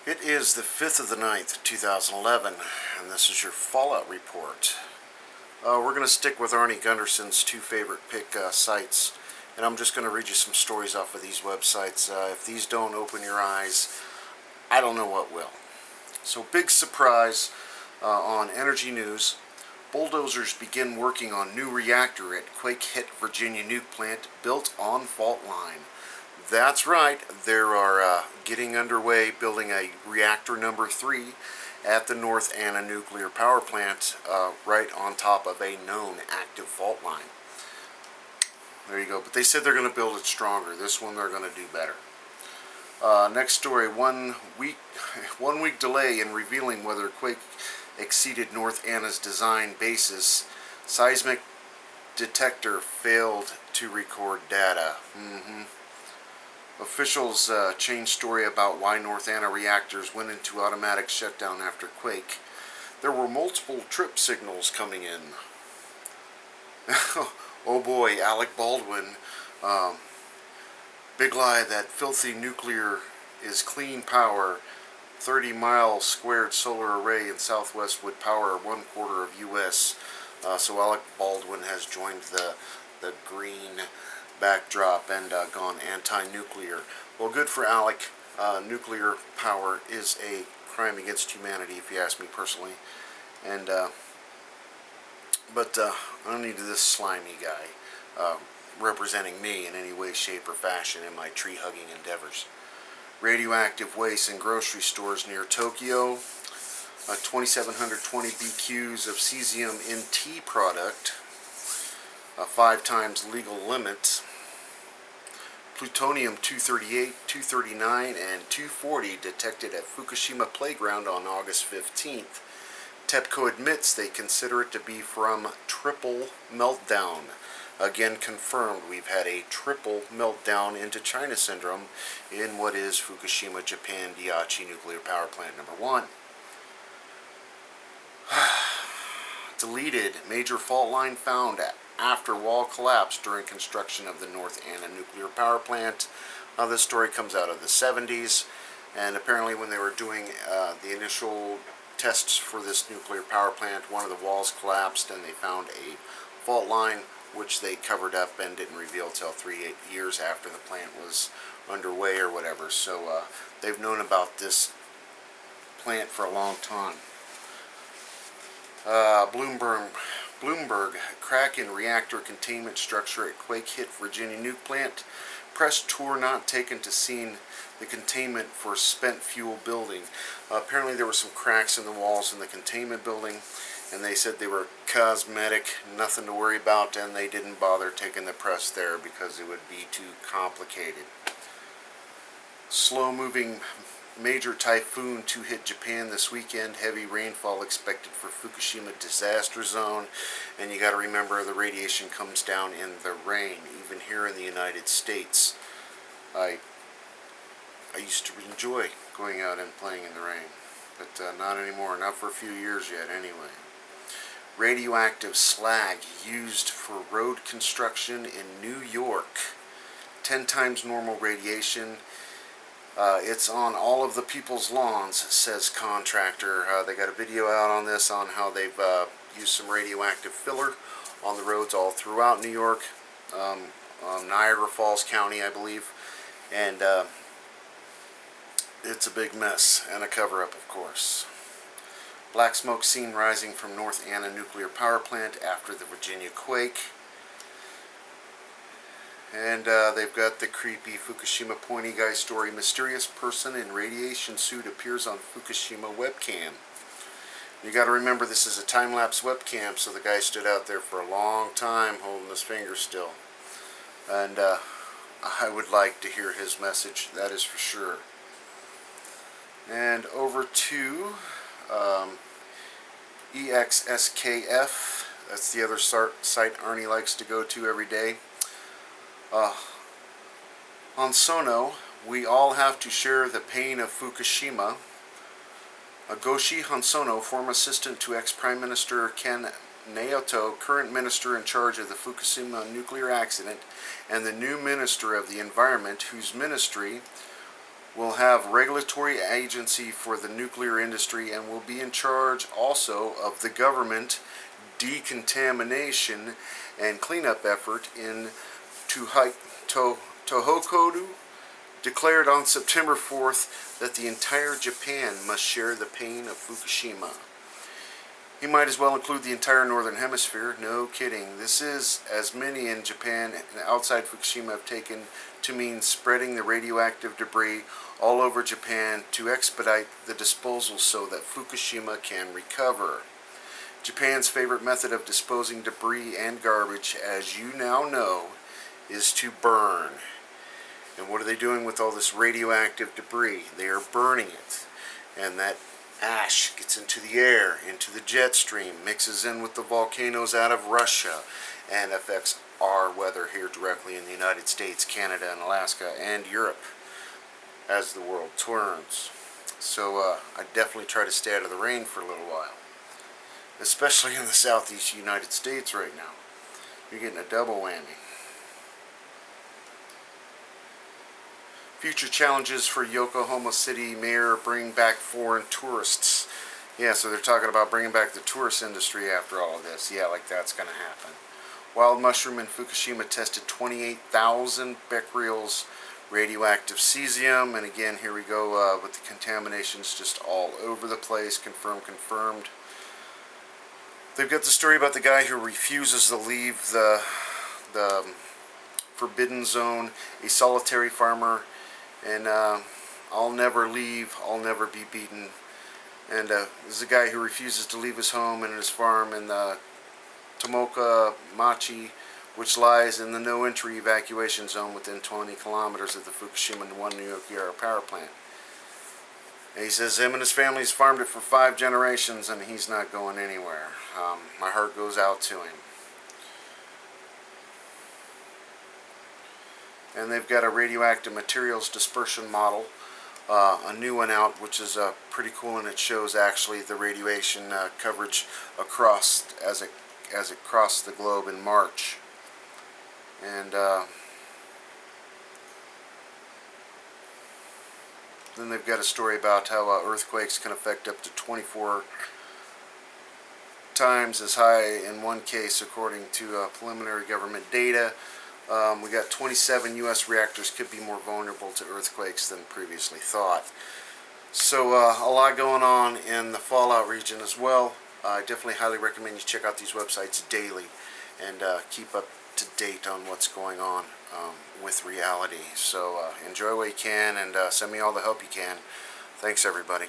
It is the 5th of the 9th, 2011, and this is your Fallout Report. We're going to stick with Arnie Gunderson's two favorite pick sites, and I'm just going to read you some stories off of these websites. If these don't open your eyes, I don't know what will. So, big surprise on Energy News. Bulldozers begin working on new reactor at quake-hit Virginia nuke plant built on fault line. That's right, they are getting underway building a reactor number 3 at the North Anna nuclear power plant right on top of a known active fault line. There you go, but they said they're going to build it stronger. This one they're going to do better. Next story, 1 week delay in revealing whether quake exceeded North Anna's design basis. Seismic detector failed to record data. Officials changed story about why North Anna reactors went into automatic shutdown after quake. There were multiple trip signals coming in. Oh boy, Alec Baldwin. Big lie that filthy nuclear is clean power. 30-mile squared solar array in Southwest would power 1/4 of U.S. So Alec Baldwin has joined the green backdrop and gone anti-nuclear. Well, good for Alec. Nuclear power is a crime against humanity, if you ask me personally. And but I don't need this slimy guy representing me in any way, shape, or fashion in my tree-hugging endeavors. Radioactive waste in grocery stores near Tokyo. 2,720 BQs of cesium in tea product. 5 times legal limit. Plutonium-238, 239, and 240 detected at Fukushima playground on August 15th. TEPCO admits they consider it to be from triple meltdown. Again confirmed, we've had a triple meltdown into China syndrome in what is Fukushima, Japan, Daiichi nuclear power plant number 1. Deleted. Major fault line found after wall collapse during construction of the North Anna nuclear power plant. This story comes out of the 70s, and apparently when they were doing the initial tests for this nuclear power plant, one of the walls collapsed and they found a fault line which they covered up and didn't reveal till 3 years after the plant was underway or whatever. So they've known about this plant for a long time. Bloomberg, crack in reactor containment structure at quake-hit Virginia nuke plant. Press tour not taken to scene the containment for spent fuel building. Apparently there were some cracks in the walls in the containment building, and they said they were cosmetic, nothing to worry about, and they didn't bother taking the press there because it would be too complicated. Slow-moving major typhoon to hit Japan this weekend. Heavy rainfall expected for Fukushima disaster zone. And you got to remember, the radiation comes down in the rain, even here in the United States. I used to enjoy going out and playing in the rain, but not anymore. Not for a few years yet, anyway. Radioactive slag used for road construction in New York. 10 times normal radiation. It's on all of the people's lawns, says contractor. They got a video out on this, on how they've used some radioactive filler on the roads all throughout New York, Niagara Falls County, I believe, and it's a big mess and a cover-up, of course. Black smoke seen rising from North Anna nuclear power plant after the Virginia quake. And they've got the creepy Fukushima pointy guy story. Mysterious person in radiation suit appears on Fukushima webcam. You got to remember, this is a time-lapse webcam, so the guy stood out there for a long time holding his finger still. And I would like to hear his message, that is for sure. And over to EXSKF. That's the other site Arnie likes to go to every day. Hosono, we all have to share the pain of Fukushima. Goshi Hosono, former assistant to ex-Prime Minister Ken Naoto, current minister in charge of the Fukushima nuclear accident, and the new Minister of the Environment, whose ministry will have regulatory agency for the nuclear industry and will be in charge also of the government decontamination and cleanup effort in Tohoku declared on September 4th that the entire Japan must share the pain of Fukushima. He might as well include the entire northern hemisphere. No kidding. This is, as many in Japan and outside Fukushima have taken to mean spreading the radioactive debris all over Japan to expedite the disposal so that Fukushima can recover. Japan's favorite method of disposing debris and garbage, as you now know, is to burn. And what are they doing with all this radioactive debris? They are burning it. And that ash gets into the air, into the jet stream, mixes in with the volcanoes out of Russia, and affects our weather here directly in the United States, Canada, and Alaska, and Europe as the world turns. So I definitely try to stay out of the rain for a little while, especially in the southeast United States right now. You're getting a double whammy. Future challenges for Yokohama City Mayor: bring back foreign tourists. Yeah, so they're talking about bringing back the tourist industry after all of this. Yeah, like that's going to happen. Wild mushroom in Fukushima tested 28,000 becquerels radioactive cesium. And again, here we go with the contaminations just all over the place. Confirmed. They've got the story about the guy who refuses to leave the forbidden zone, a solitary farmer, and I'll never leave, I'll never be beaten. And this is a guy who refuses to leave his home and his farm in the Tomoka Machi, which lies in the no-entry evacuation zone within 20 kilometers of the Fukushima 1 nuclear power plant. And he says him and his family's farmed it for 5 generations and he's not going anywhere. My heart goes out to him. And they've got a radioactive materials dispersion model, a new one out, which is pretty cool, and it shows actually the radiation coverage across as it crossed the globe in March. And then they've got a story about how earthquakes can affect up to 24 times as high in one case, according to preliminary government data. We got 27 U.S. reactors could be more vulnerable to earthquakes than previously thought. So a lot going on in the fallout region as well. I definitely highly recommend you check out these websites daily and keep up to date on what's going on with reality. So enjoy what you can and send me all the help you can. Thanks, everybody.